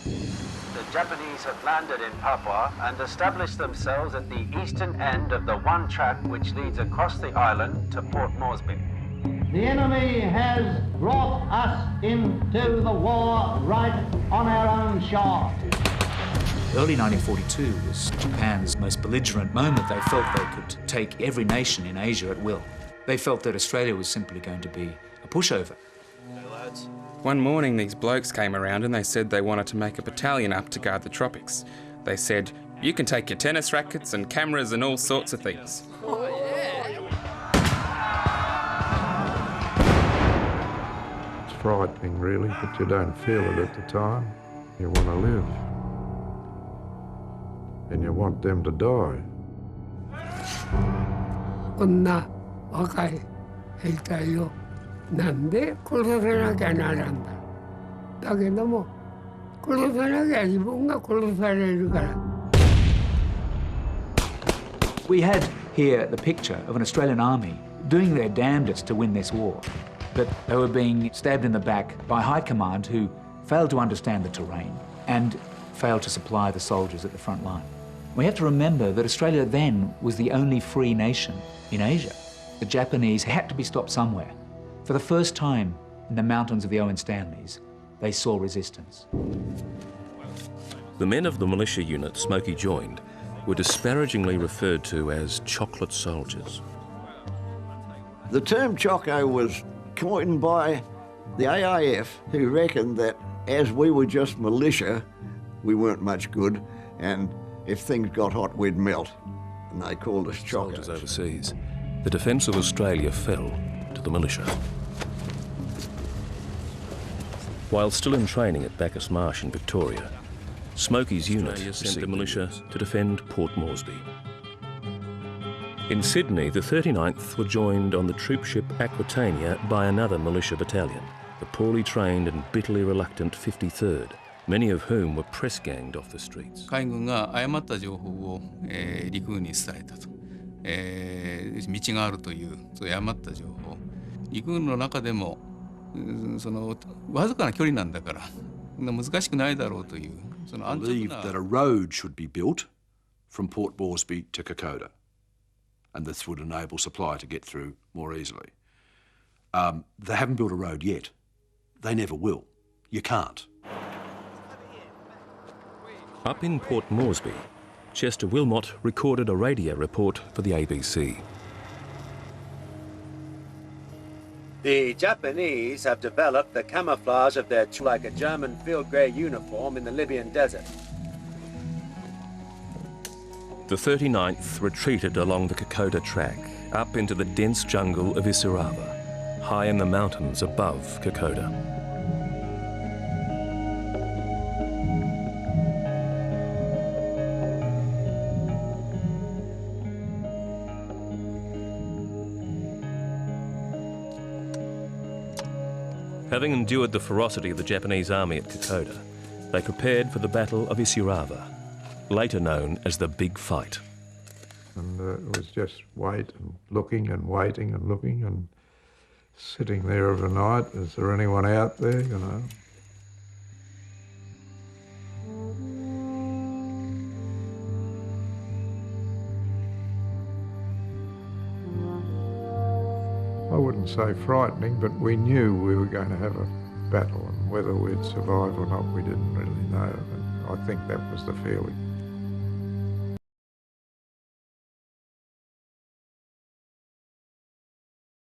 The Japanese had landed in Papua and established themselves at the eastern end of the one track which leads across the island to Port Moresby. The enemy has brought us into the war right on our own shore. Early 1942 was Japan's most belligerent moment. They felt they could take every nation in Asia at will. They felt that Australia was simply going to be a pushover. One morning, these blokes came around and they said they wanted to make a battalion up to guard the tropics. They said, you can take your tennis rackets and cameras and all sorts of things. Oh, yeah. It's frightening, really, but you don't feel it at the time. You want to live. And you want them to die. こんな若い兵隊をなんで殺さなきゃならんだ。だけども殺さなきゃ自分が殺されるから。We had here the picture of an Australian army doing their damnedest to win this war, but they were being stabbed in the back by High Command who failed to understand the terrain and failed to supply the soldiers at the front line. We have to remember that Australia then was the only free nation in Asia. The Japanese had to be stopped somewhere. For the first time in the mountains of the Owen Stanleys, they saw resistance. The men of the militia unit Smokey joined were disparagingly referred to as chocolate soldiers. The term choco was coined by the AIF, who reckoned that as we were just militia, we weren't much good, and if things got hot, we'd melt. And they called us chocos. Soldiers overseas, the defence of Australia fell to the militia. While still in training at Bacchus Marsh in Victoria, Smokey's unit sent the militia to defend Port Moresby. In Sydney, the 39th were joined on the troop ship Aquitania by another militia battalion, the poorly trained and bitterly reluctant 53rd, many of whom were press-ganged off the streets. 海軍が誤った情報を、陸軍に伝えたと、道があるというそういう誤った情報。陸軍の中でもそのわずかな距離なんだから難しくないだろうというその安直な。Believed that a road should be built from Port Moresby to Kokoda, and this would enable supply to get through more easily. They haven't built a road yet. They never will. You can't. Up in Port Moresby, Chester Wilmot recorded a radio report for the ABC. The Japanese have developed the camouflage of their like a German field grey uniform in the Libyan desert. The 39th retreated along the Kokoda track, up into the dense jungle of Isirava, high in the mountains above Kokoda. Having endured the ferocity of the Japanese army at Kokoda, they prepared for the Battle of Isirava, later known as the Big Fight. And it was just wait and looking and waiting and looking and sitting there overnight. Is there anyone out there, you know? I wouldn't say frightening, but we knew we were going to have a battle, and whether we'd survive or not, we didn't really know. And I think that was the feeling.